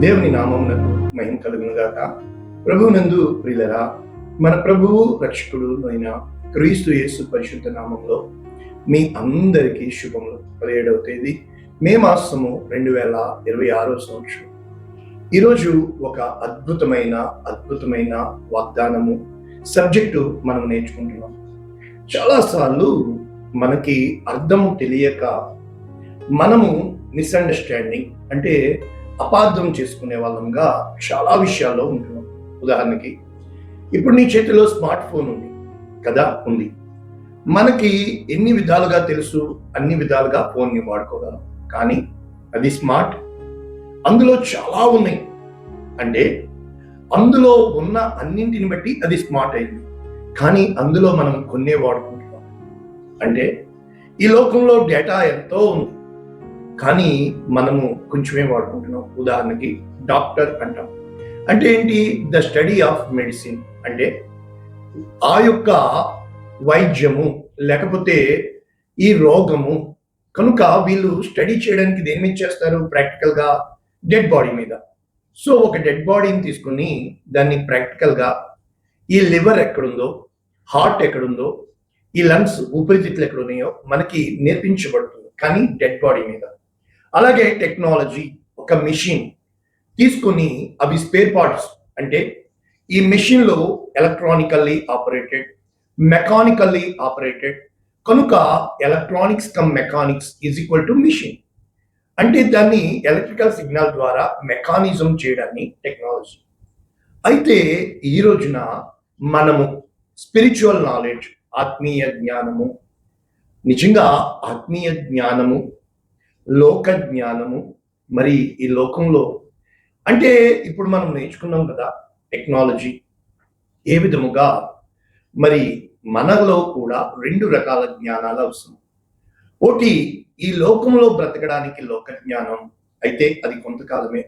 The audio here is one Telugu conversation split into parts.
దేవుని నామమునకు మహిమ కలుగును గాక. ప్రభువునందు ప్రియులరా, మన ప్రభువు రక్షకుడు అయిన క్రీస్తు యేసు పరిశుద్ధ నామంలో మీ అందరికీ శుభములు. 17వ తేదీ మే మాసము 2026 సంవత్సరం. ఈరోజు ఒక అద్భుతమైన వాగ్దానము సబ్జెక్టు మనం నేర్చుకుంటున్నాం. చాలాసార్లు మనకి అర్థము తెలియక మనము మిస్అండర్స్టాండింగ్ అంటే అపార్థం చేసుకునే వాళ్ళంగా చాలా విషయాల్లో ఉంటున్నాం. ఉదాహరణకి, ఇప్పుడు నీ చేతిలో స్మార్ట్ ఫోన్ ఉంది కదా, ఉంది. మనకి ఎన్ని విధాలుగా తెలుసు, అన్ని విధాలుగా ఫోన్ని వాడుకోగలం. కానీ అది స్మార్ట్, అందులో చాలా ఉన్నాయి. అంటే అందులో ఉన్న అన్నింటిని బట్టి అది స్మార్ట్ అయింది. కానీ అందులో మనం కొన్నే వాడుకుంటున్నాం. అంటే ఈ లోకంలో డేటా ఎంతో ఉంది, కానీ మనము కొంచెమే వాడుకుంటున్నాం. ఉదాహరణకి డాక్టర్ అంటాం. అంటే ఏంటి? ద స్టడీ ఆఫ్ మెడిసిన్, అంటే ఆ యొక్క వైద్యము లేకపోతే ఈ రోగము. కనుక వీళ్ళు స్టడీ చేయడానికి దేని మీద చేస్తారు? ప్రాక్టికల్గా డెడ్ బాడీ మీద. సో ఒక డెడ్ బాడీని తీసుకుని దాన్ని ప్రాక్టికల్గా ఈ లివర్ ఎక్కడుందో, హార్ట్ ఎక్కడుందో, ఈ లంగ్స్ ఊపిరితిత్తులు ఎక్కడున్నాయో మనకి నేర్పించబడుతుంది, కానీ డెడ్ బాడీ మీద. అలాగే టెక్నాలజీ, ఒక మిషన్ తీసుకొని అవి స్పేర్ పార్ట్స్, అంటే ఈ మెషిన్లో ఎలక్ట్రానికల్లీ ఆపరేటెడ్, మెకానికల్లీ ఆపరేటెడ్. కనుక electronics cum mechanics is equal to machine. అంటే దాన్ని ఎలక్ట్రికల్ సిగ్నల్ ద్వారా మెకానిజం చేయడాన్ని టెక్నాలజీ. అయితే ఈ రోజున మనము స్పిరిచువల్ నాలెడ్జ్, ఆత్మీయ జ్ఞానము, నిజంగా ఆత్మీయ జ్ఞానము, లోక జ్ఞానము, మరి ఈ లోకంలో అంటే ఇప్పుడు మనం నేర్చుకున్నాం కదా టెక్నాలజీ ఏ విధముగా, మరి మనలో కూడా 2 రకాల జ్ఞానాలు అవసరం. ఒకటి ఈ లోకంలో బ్రతకడానికి లోక జ్ఞానం, అయితే అది కొంతకాలమే.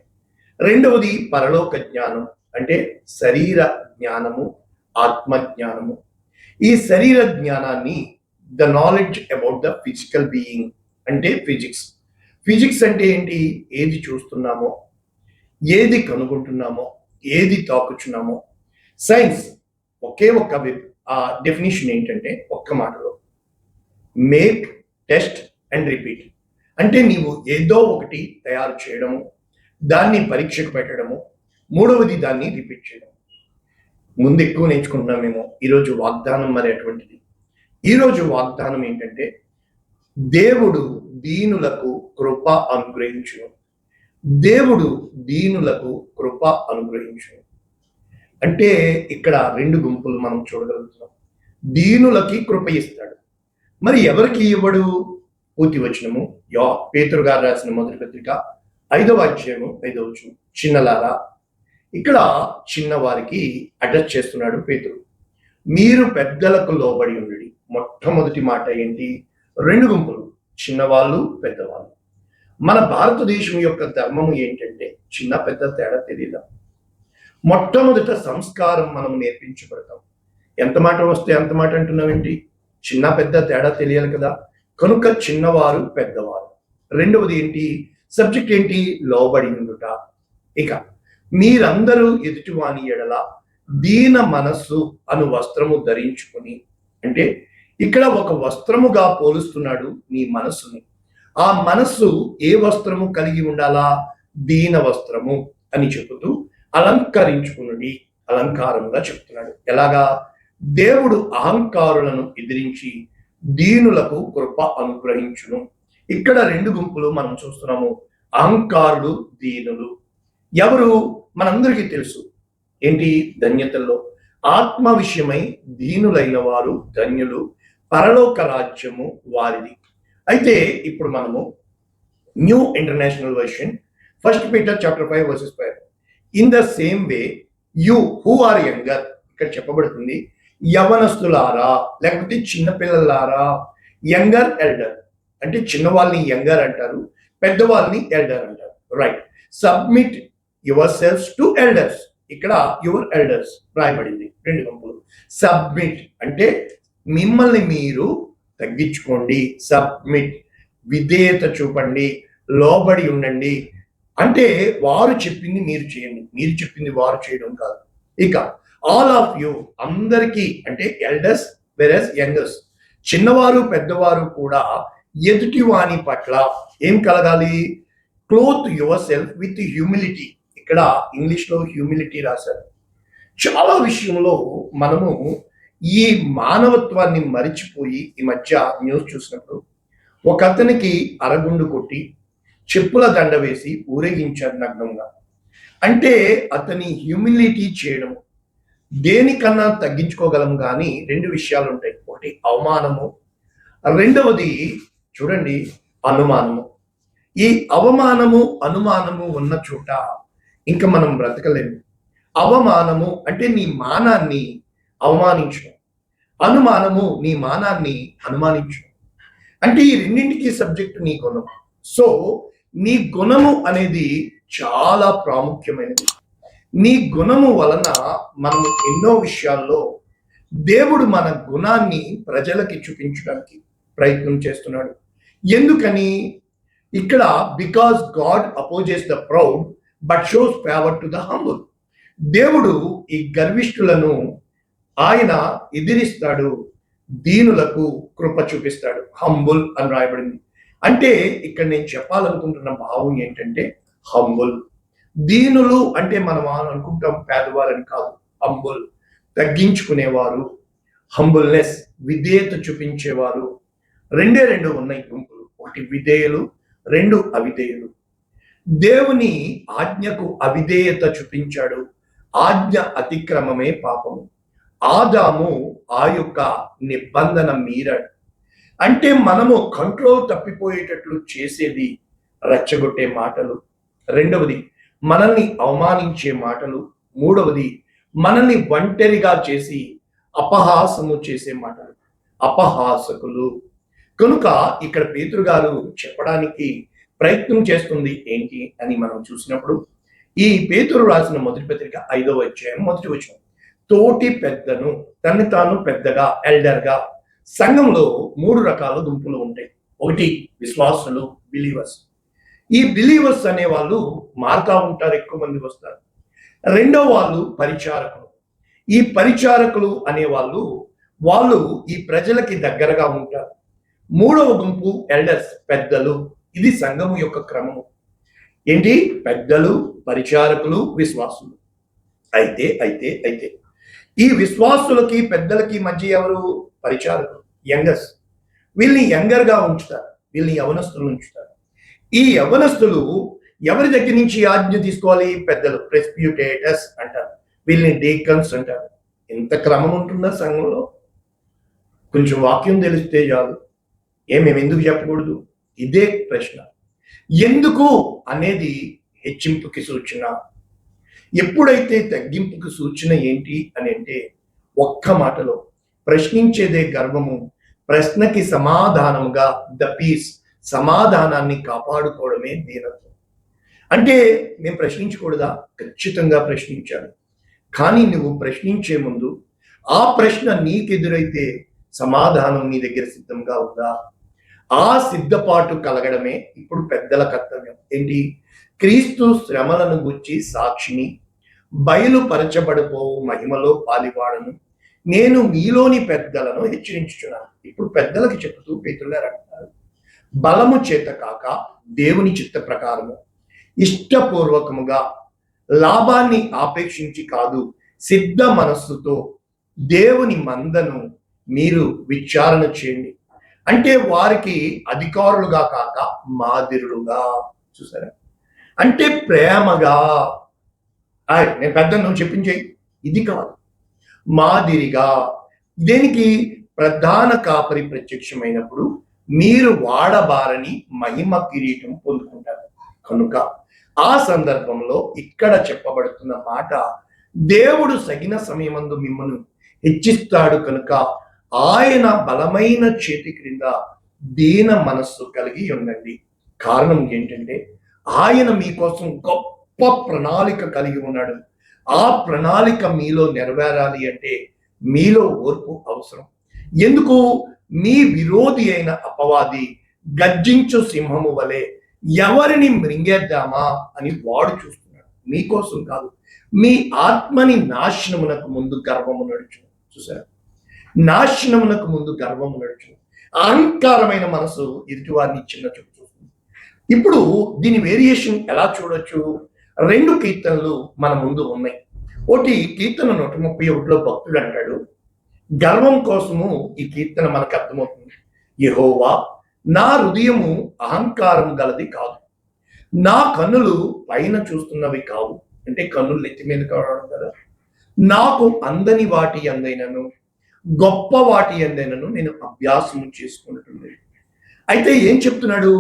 రెండవది పరలోక జ్ఞానం, అంటే శరీర జ్ఞానము, ఆత్మ జ్ఞానము. ఈ శరీర జ్ఞానాన్ని the knowledge about the physical being, అంటే ఫిజిక్స్. ఫిజిక్స్ అంటే ఏంటి? ఏది చూస్తున్నామో, ఏది కనుగొంటున్నామో, ఏది తాకుచున్నామో. సైన్స్ ఒకే ఒక్క డెఫినేషన్ ఏంటంటే, ఒక్క మాటలో మేక్, టెస్ట్ అండ్ రిపీట్. అంటే నీవు ఏదో ఒకటి తయారు చేయడము, దాన్ని పరీక్షకు పెట్టడము, మూడవది దాన్ని రిపీట్ చేయడం. ముందు ఎక్కువ నేర్చుకుంటున్నామేమో. ఈరోజు వాగ్దానం మరి అటువంటిది. ఈరోజు వాగ్దానం ఏంటంటే, దేవుడు దీనులకు కృప అనుగ్రహించును. దేవుడు దీనులకు కృప అనుగ్రహించును. అంటే ఇక్కడ 2 గుంపులు మనం చూడగలుగుతున్నాం. దీనులకి కృప ఇస్తాడు. మరి ఎవరికి ఇవ్వడు? పూర్తి వచనము పేతురు గారు రాసిన మొదటి పత్రిక 5వ అధ్యాయము 5వ వచనం. చిన్నలారా, ఇక్కడ చిన్నవారికి అడ్రస్ చేస్తున్నాడు పేతురు. మీరు పెద్దలకు లోబడి ఉండి. మొట్టమొదటి మాట ఏంటి? 2 గుంపులు, చిన్నవాళ్ళు, పెద్దవాళ్ళు. మన భారతదేశం యొక్క ధర్మము ఏంటంటే చిన్న పెద్ద తేడా తెలియదా. మొట్టమొదట సంస్కారం మనం నేర్పించబడతాం. ఎంత మాట వస్తే అంత మాట అంటున్నావేంటి? చిన్న పెద్ద తేడా తెలియాలి కదా. కనుక చిన్నవారు, పెద్దవారు. రెండవది ఏంటి? సబ్జెక్ట్ ఏంటి? లోబడి ఉండుట. ఇక మీరందరూ ఎదుటివాని ఎడల దీన మనస్సు అను వస్త్రము ధరించుకొని, అంటే ఇక్కడ ఒక వస్త్రముగా పోలుస్తున్నాడు నీ మనస్సుని. ఆ మనస్సు ఏ వస్త్రము కలిగి ఉండాలా? దీన వస్త్రము అని చెబుతూ అలంకరించుకుని, అలంకారంగా చెప్తున్నాడు. ఎలాగా? దేవుడు అహంకారులను ఎదిరించి దీనులకు కృప అనుగ్రహించును. ఇక్కడ 2 గుంపులు మనం చూస్తున్నాము, అహంకారులు, దీనులు. ఎవరు? మనందరికీ తెలుసు ఏంటి? ధన్యతల్లో ఆత్మ విషయమై దీనులైన వారు ధన్యులు, పరలోక రాజ్యము వారిది. అయితే ఇప్పుడు మనము New International Version 1 Peter chapter 5 verses 5. In the same way you who are younger, ఇక్కడ చెప్పబడుతుంది యవనస్తులారా, లేకపోతే చిన్నపిల్లలారా. Younger, elder. అంటే చిన్నవాళ్ళని యంగర్ అంటారు, పెద్దవాళ్ళని ఎల్డర్ అంటారు. Right. Submit your selfs to elders. ఇక్కడ యువర్ ఎల్డర్స్ రాయబడింది. 2 గుంపులు. సబ్మిట్ అంటే మిమ్మల్ని మీరు తగ్గించుకోండి. సబ్మిట్ విధేయత చూపండి, లోబడి ఉండండి. అంటే వారు చెప్పింది మీరు చేయండి, మీరు చెప్పింది వారు చేయడం కాదు. ఇక ఆల్ ఆఫ్ యూ, అందరికీ అంటే ఎల్డర్స్ వెరస్ యంగర్స్, చిన్నవారు పెద్దవారు కూడా ఎదుటి వాని పట్ల ఏం కలగాలి? Cloth your self with humility. ఇక్కడ ఇంగ్లీష్లో హ్యూమిలిటీ రాశారు. చాలా విషయంలో మనము ఈ మానవత్వాన్ని మరిచిపోయి ఈ మధ్య న్యూస్ చూసినప్పుడు ఒక అతనికి అరగుండు కొట్టి చెప్పుల దండ వేసి ఊరేగించారు నగ్నంగా. అంటే అతని హ్యూమిలిటీ చేయడం. దేనికన్నా తగ్గించుకోగలం కానీ రెండు విషయాలు ఉంటాయి. ఒకటి అవమానము, రెండవది చూడండి అనుమానము. ఈ అవమానము అనుమానము ఉన్న చోట ఇంకా మనం బ్రతకలేము. అవమానము అంటే నీ మానాన్ని అవమానించడం, అనుమానము నీ మానాన్ని అనుమానించడం. అంటే ఈ రెండింటికి సబ్జెక్ట్ నీ గుణం. సో నీ గుణము అనేది చాలా ప్రాముఖ్యమైనది. నీ గుణము వలన మనము ఎన్నో విషయాల్లో దేవుడు మన గుణాన్ని ప్రజలకి చూపించడానికి ప్రయత్నం చేస్తున్నాడు. ఎందుకని? ఇక్కడ because God opposes the proud but shows favour to the humble. దేవుడు ఈ గర్విష్ఠులను ఆయన ఎదిరిస్తాడు, దీనులకు కృప చూపిస్తాడు. హంబుల్ అని రాయబడింది. అంటే ఇక్కడ నేను చెప్పాలనుకుంటున్న భావం ఏంటంటే హంబుల్. దీనులు అంటే మనం అనుకుంటాం పేదవారని కాదు. హంబుల్ తగ్గించుకునేవారు, హంబుల్నెస్ విధేయత చూపించేవారు. రెండు ఉన్నాయి గుంపులు. ఒకటి విధేయులు, రెండు అవిధేయులు. దేవుని ఆజ్ఞకు అవిధేయత చూపించాడు. ఆజ్ఞ అతిక్రమమే పాపము. ఆదాము ఆ యొక్క నిబంధన మీరాడు. అంటే మనము కంట్రోల్ తప్పిపోయేటట్లు చేసేది రెచ్చగొట్టే మాటలు, రెండవది మనల్ని అవమానించే మాటలు, మూడవది మనల్ని ఒంటరిగా చేసి అపహాసము చేసే మాటలు, అపహాసకులు. కనుక ఇక్కడ పేతురు గారు చెప్పడానికి ప్రయత్నం చేస్తుంది ఏంటి అని మనం చూసినప్పుడు ఈ పేతురు రాసిన మొదటి పత్రిక 5వ అధ్యాయం 1వ వచనం, తోటి పెద్దను తన్ని తాను పెద్దగా ఎల్డర్గా. సంఘంలో 3 రకాల గుంపులు ఉంటాయి. ఒకటి విశ్వాసులు, బిలీవర్స్. ఈ బిలీవర్స్ అనే వాళ్ళు మారుతా ఉంటారు, ఎక్కువ మంది వస్తారు. రెండో వాళ్ళు పరిచారకులు. ఈ పరిచారకులు అనే వాళ్ళు ఈ ప్రజలకి దగ్గరగా ఉంటారు. మూడవ గుంపు ఎల్డర్స్, పెద్దలు. ఇది సంఘము యొక్క క్రమము. ఏంటి? పెద్దలు, పరిచారకులు, విశ్వాసులు. అయితే అయితే అయితే ఈ విశ్వాసులకి పెద్దలకి మధ్య ఎవరు? పరిచారకులు, యంగర్స్. వీళ్ళని యంగర్గా ఉంచుతారు, వీళ్ళని యవనస్తులు ఉంచుతారు. ఈ యవనస్తులు ఎవరి దగ్గర నుంచి ఆజ్ఞ తీసుకోవాలి? పెద్దలు, ప్రెస్బ్యూటేటర్స్ అంటారు, వీళ్ళని డీకన్స్ అంటారు. ఎంత క్రమం ఉంటుందా సంఘంలో? కొంచెం వాక్యం తెలిస్తే చాలు. మేము ఎందుకు చెప్పకూడదు? ఇదే ప్రశ్న. ఎందుకు అనేది హెచ్చింపుకి సూచన. ఎప్పుడైతే తగ్గింపుకి సూచన ఏంటి అని అంటే ఒక్క మాటలో ప్రశ్నించేదే గర్వము, ప్రశ్నకి సమాధానముగా ద పీస్, సమాధానాన్ని కాపాడుకోవడమే దీనత్వం. అంటే మేము ప్రశ్నించకూడదా? ఖచ్చితంగా ప్రశ్నించాలి. కానీ నువ్వు ప్రశ్నించే ముందు ఆ ప్రశ్న నీకెదురైతే సమాధానం నీ దగ్గర సిద్ధంగా ఉందా? ఆ సిద్ధపాటు కలగడమే ఇప్పుడు పెద్దల కర్తవ్యం. ఏంటి? క్రీస్తు శ్రమలను గుర్చి సాక్షిని, బయలుపరచబడిపోవు మహిమలో పాలివాడను, నేను మీలోని పెద్దలను హెచ్చరించుచున్నాను. ఇప్పుడు పెద్దలకి చెప్తూ పేతురు గారు అంటారు, బలము చేత కాక దేవుని చిత్త ప్రకారము, ఇష్టపూర్వకముగా, లాభాన్ని ఆపేక్షించి కాదు, సిద్ధ మనస్సుతో దేవుని మందను మీరు విచారణ చేయండి. అంటే వారికి అధికారులుగా కాక మాదిరులుగా. చూసారా? అంటే ప్రేమగా, నేను పెద్ద నువ్వు చెప్పించేయి, ఇది కాదు, మాదిరిగా. దేనికి? ప్రధాన కాపరి ప్రత్యక్షమైనప్పుడు మీరు వాడబారని మహిమ కిరీటం పొందుకుంటారు. కనుక ఆ సందర్భంలో ఇక్కడ చెప్పబడుతున్న మాట, దేవుడు సగిన సమయమందు మిమ్మల్ని హెచ్చిస్తాడు కనుక ఆయన బలమైన చేతి క్రింద దీన మనస్సు కలిగి ఉండండి. కారణం ఏంటంటే ఆయన మీకోసం గొప్ప ప్రణాళిక కలిగి ఉన్నాడు. ఆ ప్రణాళిక మీలో నెరవేరాలి అంటే మీలో ఓర్పు అవసరం. ఎందుకు? మీ విరోధి అయిన అపవాది గర్జించు సింహము వలె ఎవరిని మృంగేద్దామా అని వాడు చూస్తున్నాడు. మీకోసం కాదు, మీ ఆత్మని నాశనమునకు ముందు గర్వము నడుచును. చూసారా, నాశనమునకు ముందు గర్వము నడుచును. అహంకారమైన మనసు ఎదుటివారిని చిన్న చూపు చూస్తుంది. ఇప్పుడు దీని వేరియేషన్ ఎలా చూడొచ్చు? 2 కీర్తనలు మన ముందు ఉన్నాయి. ఒకటి కీర్తన 131లో భక్తుడు అంటాడు, గర్వం కోసము ఈ కీర్తన మనకు అర్థమవుతుంది. యెహోవా, నా హృదయము అహంకారం గలది కాదు, నా కన్నులు పైన చూస్తున్నవి కావు. అంటే కన్నులు నెత్తి మీద కావడం కదా. నాకు అందని వాటి అందైనను గొప్ప వాటి అందైనను నేను అభ్యాసము చేసుకుంటుంది. అయితే ఏం చెప్తున్నాడు?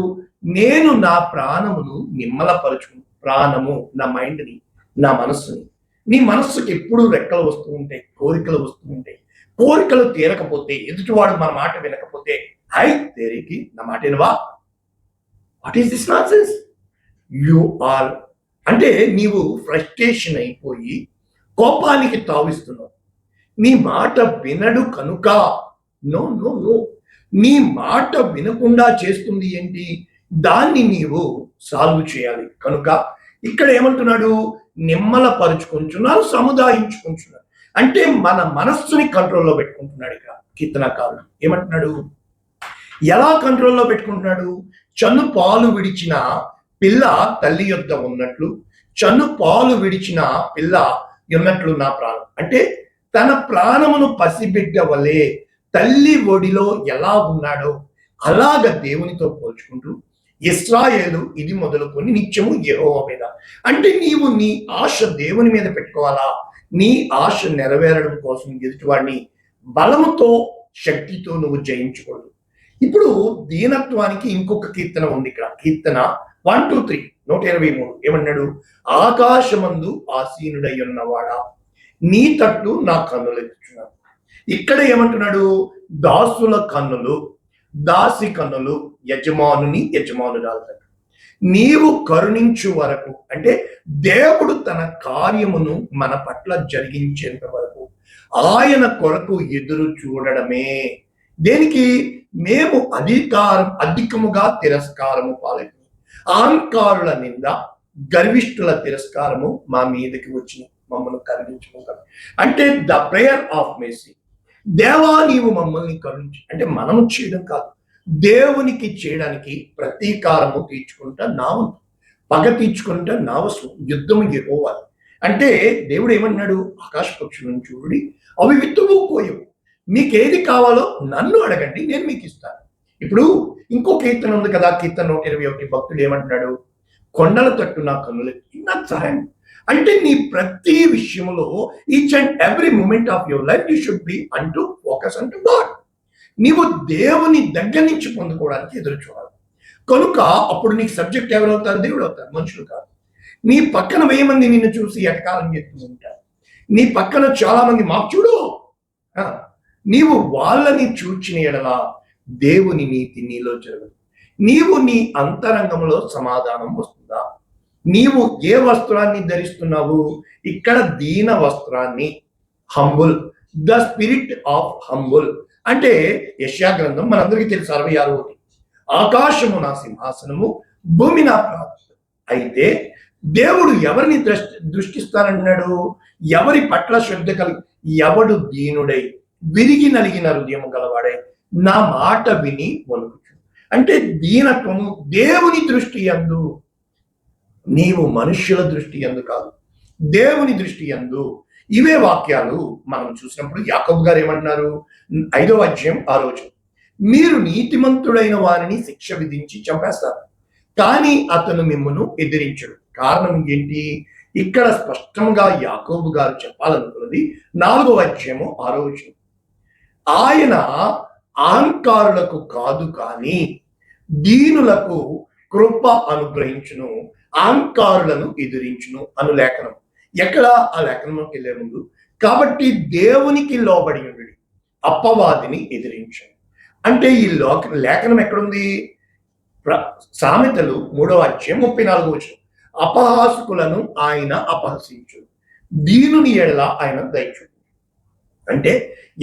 నేను నా ప్రాణమును నిమ్మలపరచుకుని, ప్రాణము నా మైండ్ని, నా మనస్సుని. నీ మనస్సుకి ఎప్పుడూ రెక్కలు వస్తూ ఉంటాయి, కోరికలు వస్తూ ఉంటాయి. కోరికలు తీరకపోతే, ఎదుటివాడు మన మాట వినకపోతే, హై తేరికి నా మాట వినవా, what is this nonsense? You are అంటే నీవు ఫ్రస్ట్రేషన్ అయిపోయి కోపానికి తావిస్తున్నావు. నీ మాట వినడు కనుక, నో నో నో, నీ మాట వినకుండా చేస్తుంది ఏంటి? దాన్ని నీవు సాల్వ్ చేయాలి. కనుక ఇక్కడ ఏమంటున్నాడు? నిమ్మలపరుచుకుంటున్నాడు, సముదాయించుకుంటున్నాడు. అంటే మన మనస్సుని కంట్రోల్లో పెట్టుకుంటున్నాడు. ఇక్కడ కీర్తనకారుడు ఏమంటున్నాడు? ఎలా కంట్రోల్లో పెట్టుకుంటున్నాడు? చను పాలు విడిచిన పిల్ల తల్లి యొద్ద ఉన్నట్లు, చను పాలు విడిచిన పిల్ల ఉన్నట్లు నా ప్రాణం. అంటే తన ప్రాణమును పసిబిడ్డ వలె తల్లి ఒడిలో ఎలా ఉన్నాడో అలాగ దేవునితో పోల్చుకుంటూ, ఇశ్రాయేలు ఇది మొదలుకొని నిత్యము యెహోవా మీద. అంటే నీవు నీ ఆశ దేవుని మీద పెట్టుకోవాలా? నీ ఆశ నెరవేరడం కోసం ఎదుటివాడిని బలముతో, శక్తితో నువ్వు జయించకూడదు. ఇప్పుడు దీనత్వానికి ఇంకొక కీర్తన ఉంది ఇక్కడ. కీర్తన 1, 2, 3 123 ఏమన్నాడు? ఆకాశమందు ఆసీనుడై ఉన్నవాడా, నీ తట్టు నా కన్నులు ఎత్తుచున్నాను. ఇక్కడ ఏమంటున్నాడు? దాసుల కన్నులు, దాసి కన్నులు యజమానుని యజమానురాలు. నీవు కరుణించు వరకు, అంటే దేవుడు తన కార్యమును మన పట్ల జరిగించేంత వరకు ఆయన కొరకు ఎదురు చూడడమే. దేనికి? మేము అధికముగా తిరస్కారము పాలైంది. అహంకారుల నింద, గర్విష్ఠుల తిరస్కారము మా మీదకి వచ్చి మమ్మల్ని కరుణించుకుంటారు. అంటే ద ప్రేయర్ ఆఫ్ మెర్సీ. దేవా నీవు మమ్మల్ని కరుణించు. అంటే మనము చేయడం కాదు, దేవునికి చేయడానికి ప్రతీకారము తీర్చుకుంటా నా వంతు, పగ తీర్చుకుంటా నా వస్తు, యుద్ధము ఎగోవాలి. అంటే దేవుడు ఏమన్నాడు? ఆకాశ పక్షులను చూడి, అవి విత్తువు కోయవు, మీకేది కావాలో నన్ను అడగండి, నేను మీకు ఇస్తాను. ఇప్పుడు ఇంకో కీర్తన ఉంది కదా, కీర్తన 121 భక్తుడు ఏమంటున్నాడు? కొండల తట్టు నా కన్నులు నాకు సహాయం. అంటే నీ ప్రతి విషయంలో, each and every moment of your life you should be అంటూ ఫోకస్ అంటూ గాడ్. నీవు దేవుని దగ్గర నుంచి పొందుకోవడానికి ఎదురు చూడాలి. కనుక అప్పుడు నీకు సబ్జెక్ట్ ఎవరు అవుతారు? దేవుడు అవుతారు, మనుషులు కాదు. నీ పక్కన 1000 మంది నిన్ను చూసి ఎటకారం చేస్తూ ఉంటారు. నీ పక్కన చాలా మంది మాకు చూడు, నీవు వాళ్ళని చూచిన ఎడలా దేవుని నీతి నీలో జరగదు. నీవు నీ అంతరంగంలో సమాధానం వస్తుందా? నీవు ఏ వస్త్రాన్ని ధరిస్తున్నావు? ఇక్కడ దీన వస్త్రాన్ని, humble, the spirit of humble. అంటే యెషయా గ్రంథం మనందరికీ తెలుసు 66. ఆకాశము నా సింహాసనము, భూమి నా ప్రార్థన. అయితే దేవుడు ఎవరిని దృష్టిస్తానంటున్నాడు? ఎవరి పట్ల శ్రద్ధ కలిగి, ఎవడు దీనుడై విరిగి నలిగిన హృదయం గలవాడై నా మాట విని వణుకుచు. అంటే దీనత్వము దేవుని దృష్టి యందు, నీవు మనుష్యుల దృష్టి యందు కాదు, దేవుని దృష్టి యందు. ఇవే వాక్యాలు మనం చూసినప్పుడు యాకోబు గారు ఏమంటున్నారు? 5వ అధ్యాయం 6వ వచనం, మీరు నీతిమంతుడైన వారిని శిక్ష విధించి చంపేస్తారు, కానీ అతను మిమ్మల్ని ఎదిరించడు. కారణం ఏంటి? ఇక్కడ స్పష్టంగా యాకోబు గారు చెప్పాలనుకున్నది 4వ అధ్యాయము 6వ వచనం, ఆయన అహంకారులకు కాదు కానీ దీనులకు కృప అనుగ్రహించును, అహంకారులను ఎదిరించును అను లేఖనం. ఎక్కడ? ఆ లేఖనంలోకి వెళ్ళే ముందు, కాబట్టి దేవునికి లోబడి ఉండు, అపవాదిని ఎదిరించు. అంటే ఈ లేఖనం ఎక్కడుంది? సామెతలు 3వ అధ్యాయం 34వ వచనం, అపహాసకులను ఆయన అపహసించు, దీనుని ఎడల ఆయన దయచు. అంటే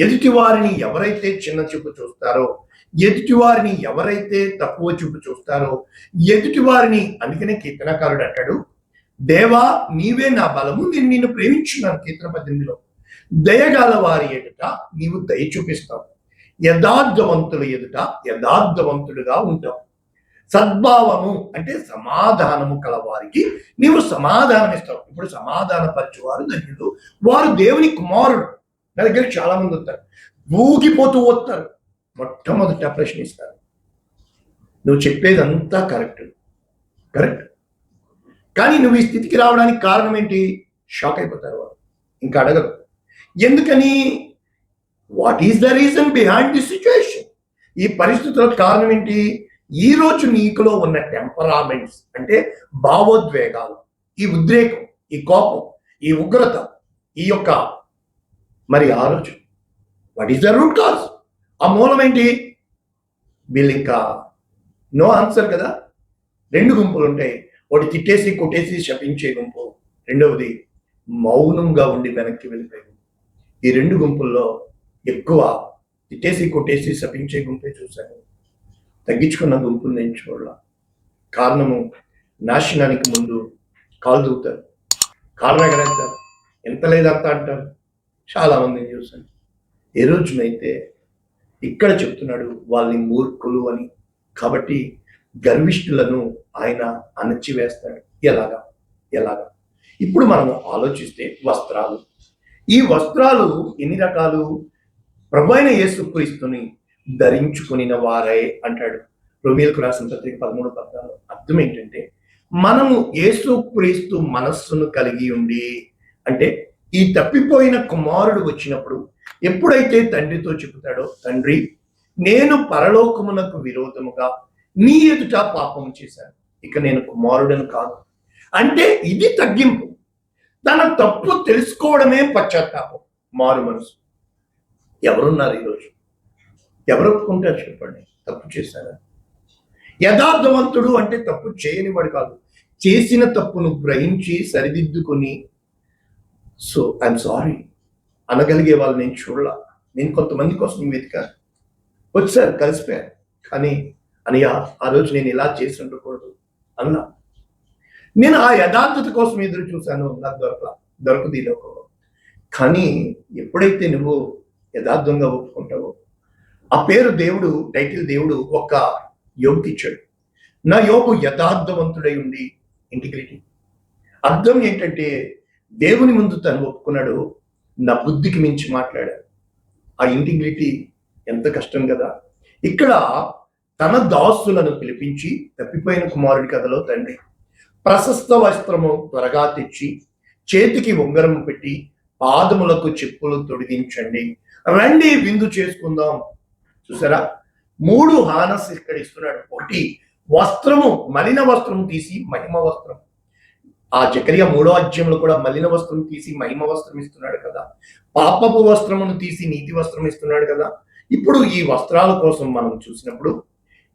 ఎదుటి వారిని ఎవరైతే చిన్న చూపు చూస్తారో, ఎదుటి వారిని ఎవరైతే తక్కువ చూపు చూస్తారో, ఎదుటి వారిని, అందుకనే కీర్తనకారుడు అంటాడు, దేవా నీవే నా బలము, నేను నిన్ను ప్రేమించున్నాను. కీర్తన 18లో దయగల వారి ఎదుట నీవు దయ చూపిస్తావు, యథార్థవంతుల ఎదుట యథార్థవంతుడుగా ఉంటావు. సద్భావము అంటే సమాధానము కలవారికి నీవు సమాధానం ఇస్తావు. ఇప్పుడు సమాధానపరచువారు ధన్యులు, వారు దేవుని కుమారుడు. నా దగ్గర చాలా మంది వస్తారు, ఊగిపోతూ వస్తారు, మొట్టమొదట ప్రశ్నిస్తారు, నువ్వు చెప్పేదంతా కరెక్ట్, కానీ నువ్వు ఈ స్థితికి రావడానికి కారణం ఏంటి? షాక్ అయిపోతారు వారు, ఇంకా అడగరు. ఎందుకని? What is the reason behind the situation? ఈ పరిస్థితులకు కారణం ఏంటి? ఈ రోజు నీకులో ఉన్న టెంపరామెంట్స్ అంటే భావోద్వేగాలు, ఈ ఉద్రేకం, ఈ కోపం, ఈ ఉగ్రత, ఈ యొక్క మరి ఆ రోజు what is the root cause? ఆ మూలం ఏంటి? వీళ్ళు ఇంకా నో ఆన్సర్ కదా. రెండు గుంపులు ఉంటాయి, ఒకటి తిట్టేసి కొట్టేసి శపించే గుంపు, రెండవది మౌనంగా ఉండి వెనక్కి వెళ్ళిపోయే గుంపు. ఈ రెండు గుంపుల్లో ఎక్కువ తిట్టేసి కొట్టేసి శపించే గుంపే చూశాను, తగ్గించుకున్న గుంపులు నేను చూడాల. కారణము నాశనానికి ముందు కాలు దూకుతారు, కాళ్ళు ఎగరేస్తారు, ఎంత లేదంతా అంటారు. చాలా మందిని చూశాను. ఏ రోజునైతే ఇక్కడ చెప్తున్నాడు వాళ్ళని మూర్ఖులు అని, కాబట్టి గర్విష్ఠులను ఆయన అణచివేస్తాడు. ఎలాగా? ఇప్పుడు మనము ఆలోచిస్తే వస్త్రాలు, ఈ వస్త్రాలు ఎన్ని రకాలు? ప్రభువైన యేసుక్రీస్తుని ధరించుకునిన వారే అంటాడు రోమీయులకు రాసిన పత్రిక 13:14. అర్థం ఏంటంటే మనము యేసుక్రీస్తు మనస్సును కలిగి ఉండి, అంటే ఈ తప్పిపోయిన కుమారుడు వచ్చినప్పుడు ఎప్పుడైతే తండ్రితో చెబుతాడో, తండ్రి నేను పరలోకమునకు విరోధముగా నీ ఎదుట పాపం చేశాను, ఇక నేను కుమారుడను కాదు అంటే ఇది తగ్గింపు. తన తప్పు తెలుసుకోవడమే పశ్చాత్తాపం, మారు మనసు. ఎవరున్నారు ఈరోజు? ఎవరు ఒప్పుకుంటారు చెప్పండి తప్పు చేశారా? యథార్థవంతుడు అంటే తప్పు చేయని వాడు కాదు, చేసిన తప్పును గ్రహించి సరిదిద్దుకొని సో ఐఎమ్ సారీ అనగలిగే వాళ్ళు నేను చూడలా. నేను కొంతమంది కోసం వెతికాను, వచ్చారు, కలిసిపోయాను, కానీ అనియా ఆ రోజు నేను ఇలా చేసి ఉండకూడదు అన్నా. నేను ఆ యథార్థత కోసం ఎదురు చూశాను, నాకు దొరకదు ఈ లోకంలో. కానీ ఎప్పుడైతే నువ్వు యథార్థంగా ఒప్పుకుంటావో, ఆ పేరు దేవుడు, టైటిల్ దేవుడు ఒక యోగుకి ఇచ్చాడు. నా యోగు యథార్థవంతుడై ఉండి, ఇంటిగ్రిటీ. అర్థం ఏంటంటే దేవుని ముందు తను ఒప్పుకున్నాడు, నా బుద్ధికి మించి మాట్లాడాడు. ఆ ఇంటిగ్రిటీ ఎంత కష్టం కదా. ఇక్కడ తన దాసులను పిలిపించి, తప్పిపోయిన కుమారుడి కథలో తండ్రి ప్రశస్త వస్త్రము త్వరగా తెచ్చి చేతికి ఉంగరం పెట్టి పాదములకు చెప్పులు తొడిగించండి, రండి విందు చేసుకుందాం. చూసారా, 3 హానస్ ఇక్కడ ఇస్తున్నాడు. ఒకటి వస్త్రము, మలిన వస్త్రము తీసి మహిమ వస్త్రం. ఆ జకరియా 3వ అధ్యాయంలో కూడా మలిన వస్త్రం తీసి మహిమ వస్త్రం ఇస్తున్నాడు కదా, పాపపు వస్త్రమును తీసి నీతి వస్త్రం ఇస్తున్నాడు కదా. ఇప్పుడు ఈ వస్త్రాల కోసం మనం చూసినప్పుడు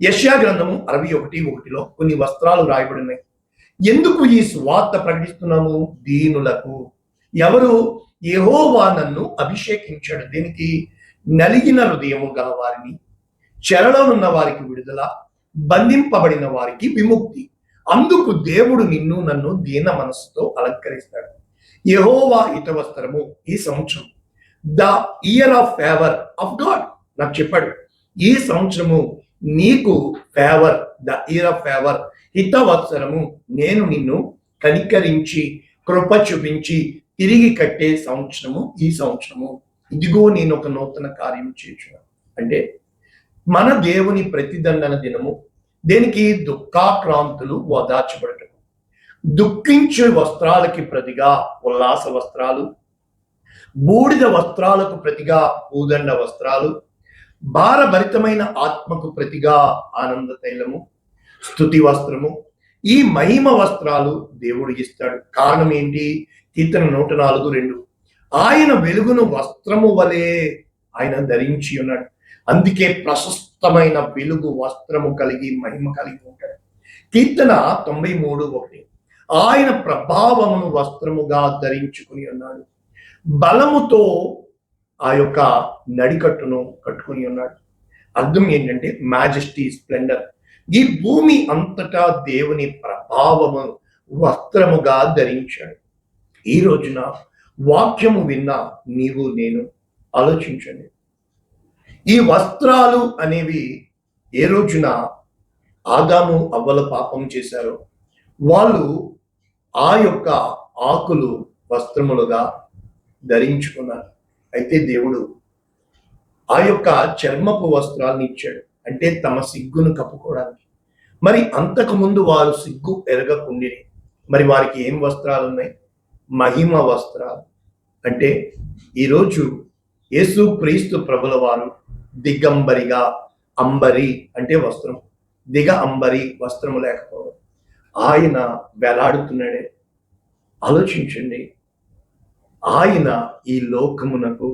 యెషయా గ్రంథము 61:1లో కొన్ని వస్త్రాలు రాయబడి ఉన్నాయి. ఎందుకు ఈ సువార్త ప్రకటిస్తున్నాము? దీనులకు. ఎవరు? యెహోవా నన్ను అభిషేకించాడు. దీనికి నలిగిన హృదయము గల వారిని, చెరలో ఉన్న వారికి విడుదల, బంధింపబడిన వారికి విముక్తి. అందుకు దేవుడు నిన్ను నన్ను దీన మనస్సుతో అలంకరిస్తాడు. యెహోవా హితవస్త్రము ఈ సంవత్సరం, the year of favour of God. నాకు చెప్పాడు, ఈ సంవత్సరము నీకు favour, the year of favour, హితవత్సరము, నేను నిన్ను కనికరించి కృప చూపించి తిరిగి కట్టే సంవత్సరము ఈ సంవత్సరము. ఇదిగో నేను ఒక నూతన కార్యం చేస్తున్నాను. అంటే మన దేవుని ప్రతిదండన దినము. దేనికి? దుఃఖాక్రాంతులు ఓదార్చబడటం. దుఃఖించే వస్త్రాలకి ప్రతిగా ఉల్లాస వస్త్రాలు, బూడిద వస్త్రాలకు ప్రతిగా పూదండ వస్త్రాలు, భారభరితమైన ఆత్మకు ప్రతిగా ఆనంద తైలము, స్తుతి వస్త్రము. ఈ మహిమ వస్త్రాలు దేవుడు ఇస్తాడు. కారణం ఏంటి? కీర్తన 104:2 ఆయన వెలుగును వస్త్రము వలె ఆయన ధరించి ఉన్నాడు. అందుకే ప్రశస్తమైన వెలుగు వస్త్రము కలిగి మహిమ కలిగి ఉంటాడు. కీర్తన 93:1 ఆయన ప్రభావమును వస్త్రముగా ధరించుకుని ఉన్నాడు, బలముతో ఆ యొక్క నడికట్టును కట్టుకుని ఉన్నాడు. అర్థం ఏంటంటే మాజెస్టీ, స్ప్లెండర్. ఈ భూమి అంతటా దేవుని ప్రభావము వస్త్రముగా ధరించాడు. ఈ రోజున వాక్యము విన్న నీవు నేను ఆలోచించండి. ఈ వస్త్రాలు అనేవి ఏ రోజున ఆదాము అవ్వల పాపం చేశారో వాళ్ళు ఆ యొక్క ఆకులు వస్త్రములుగా ధరించుకున్నారు. అయితే దేవుడు ఆ యొక్క చర్మపు వస్త్రాలను ఇచ్చాడు, అంటే తమ సిగ్గును కప్పుకోవడానికి. మరి అంతకు ముందు వారు సిగ్గు ఎరగకుండిరి. మరి వారికి ఏం వస్త్రాలు ఉన్నాయి? మహిమ వస్త్రాలు. అంటే ఈరోజు యేసు క్రీస్తు ప్రభుల వారు దిగంబరిగా, అంబరి అంటే వస్త్రం, దిగ అంబరి వస్త్రము లేకపోవడం, ఆయన వేలాడుతున్నాడే. ఆలోచించండి, ఆయన ఈ లోకమునకు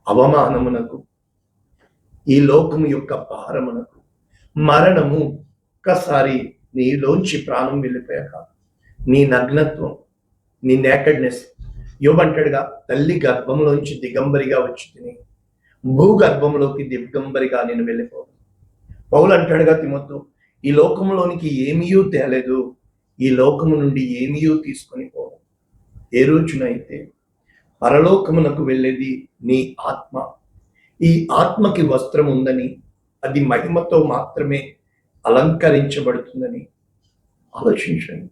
అవమానమునకు, ఈ లోకము యొక్క భారమునకు, మరణము ఒక్కసారి నీలోంచి ప్రాణం వెళ్ళిపోయాక నీ నగ్నత్వం, నీ నేకెడ్నెస్, యోబంటాడుగా తల్లి గర్భంలోంచి దిగంబరిగా వచ్చి తిని భూగర్భంలోకి దిగంబరిగా నేను వెళ్ళిపోను. పౌలు అంటాడుగా తిమోతితో, ఈ లోకంలోనికి ఏమీయూ తేలేదు, ఈ లోకము నుండి ఏమీయూ తీసుకొని పోవు. ఏ రోజునైతే పరలోకమునకు వెళ్ళేది నీ ఆత్మ, ఈ ఆత్మకి వస్త్రం ఉందని, అది మహిమతో మాత్రమే అలంకరించబడుతుందని ఆలోచించండి.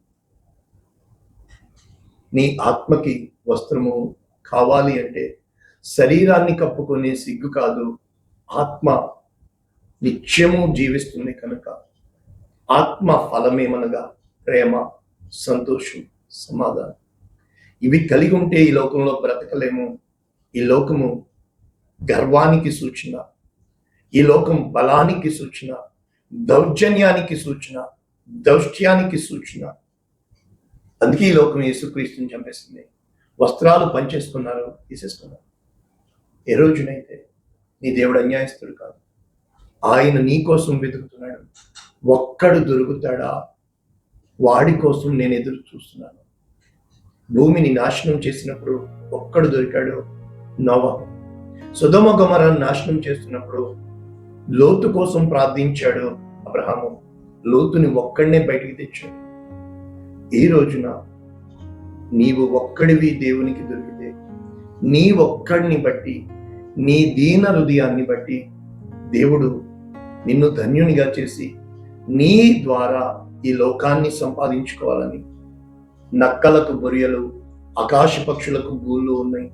నీ ఆత్మకి వస్త్రము కావాలి అంటే శరీరాన్ని కప్పుకునే సిగ్గు కాదు, ఆత్మ నిత్యము జీవిస్తుంది కనుక ఆత్మ ఫలమేమనగా ప్రేమ, సంతోషం, సమాధానం. ఇవి కలిగి ఉంటే ఈ లోకంలో బ్రతకలేము. ఈ లోకము గర్వానికి సూచన, ఈ లోకం బలానికి సూచన, దౌర్జన్యానికి సూచన, దౌష్ట్యానికి సూచన. అందుకే ఈ లోకం యేసుక్రీస్తుని చంపేస్తుంది. వస్త్రాలు పనిచేసుకున్నారు, తీసేసుకున్నారు. ఏ రోజునైతే నీ దేవుడు అన్యాయస్తుడు కాదు, ఆయన నీ కోసం వెతుకుతున్నాడు. ఒక్కడు దొరుకుతాడా? వాడి కోసం నేను ఎదురు చూస్తున్నాను. భూమిని నాశనం చేసినప్పుడు ఒక్కడు దొరికాడు, నోవహు. సొదొమ గొమొర్రాను నాశనం చేస్తున్నప్పుడు లోతు కోసం ప్రార్థించాడు అబ్రహాము. లోతుని ఒక్కడినే బయటికి తెచ్చాడు. ఈ రోజున నీవు ఒక్కడివి దేవునికి దొరికితే, నీ ఒక్కడిని బట్టి, నీ దీన హృదయాన్ని బట్టి దేవుడు నిన్ను ధన్యునిగా చేసి నీ ద్వారా ఈ లోకాన్ని సంపాదించుకోవాలని. నక్కలకు బొరియలు, ఆకాశ పక్షులకు గూళ్ళు ఉన్నాయి.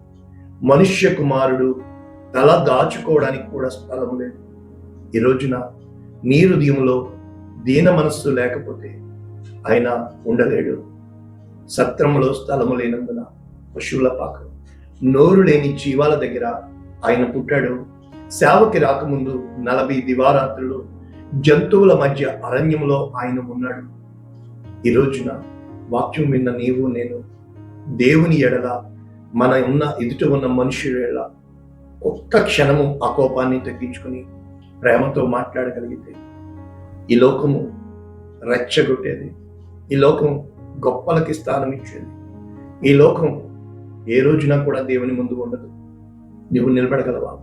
మనుష్య కుమారుడు తల దాచుకోవడానికి కూడా స్థలం లేదు. ఈ రోజున నీ హృదయంలో దీన మనస్సు లేకపోతే ఆయన ఉండలేడు. సత్రములో స్థలము లేనందున పశువుల పాక, నోరు లేని జీవాల దగ్గర ఆయన పుట్టాడు. సేవకి రాకముందు 40 దివారాత్రులు జంతువుల మధ్య అరణ్యంలో ఆయన ఉన్నాడు. ఈ రోజున వాక్యం విన్న నీవు నేను దేవుని ఎడల, మన ఎదుట ఉన్న మనుషుల ఎడల ఒక్క క్షణము ఆ కోపాన్ని తగ్గించుకుని ప్రేమతో మాట్లాడగలిగితే, ఈ లోకము రెచ్చగొట్టేది, ఈ లోకం గొప్పలకి స్థానం ఇచ్చేది, ఈ లోకం ఏ రోజున కూడా దేవుని ముందు ఉండదు. నువ్వు నిలబడగలవా?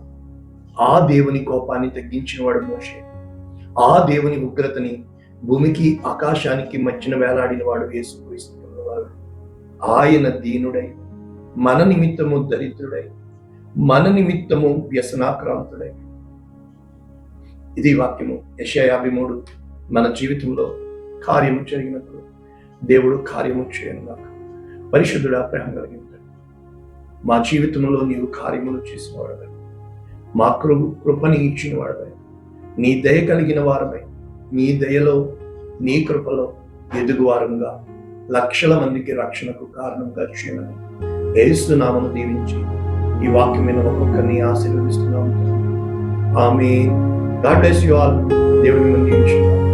ఆ దేవుని కోపాన్ని తగ్గించిన వాడు మోషే. ఆ దేవుని ఉగ్రతని భూమికి ఆకాశానికి మధ్యన వేలాడిన వాడు యేసుక్రీస్తు. ఆయన దీనుడై, మన నిమిత్తము దరిద్రుడై, మన నిమిత్తము వ్యసనాక్రాంతుడై. ఇది వాక్యము. యెషయా 53. మన జీవితంలో కార్యము జరిగినప్పుడు దేవుడు కార్యము చేయనుగాక. పరిశుద్ధుడా, ప్రేమ కలిగిన మా జీవితంలో నీవు కార్యములు చేసిన వాడవై, మా కృపని ఇచ్చిన వాడవై, నీ దయ కలిగిన వారమై, నీ దయలో, నీ కృపలో ఎదుగువారంగా లక్షల మందికి రక్షణకు కారణంగా చేయమని యేసు నామమున దీవించి ఈ వాక్యమైన ఒక్కొక్కరిని ఆశీర్వదిస్తున్నాము. ఆమేన్. God bless you all. దేవుని దీవించుగాక.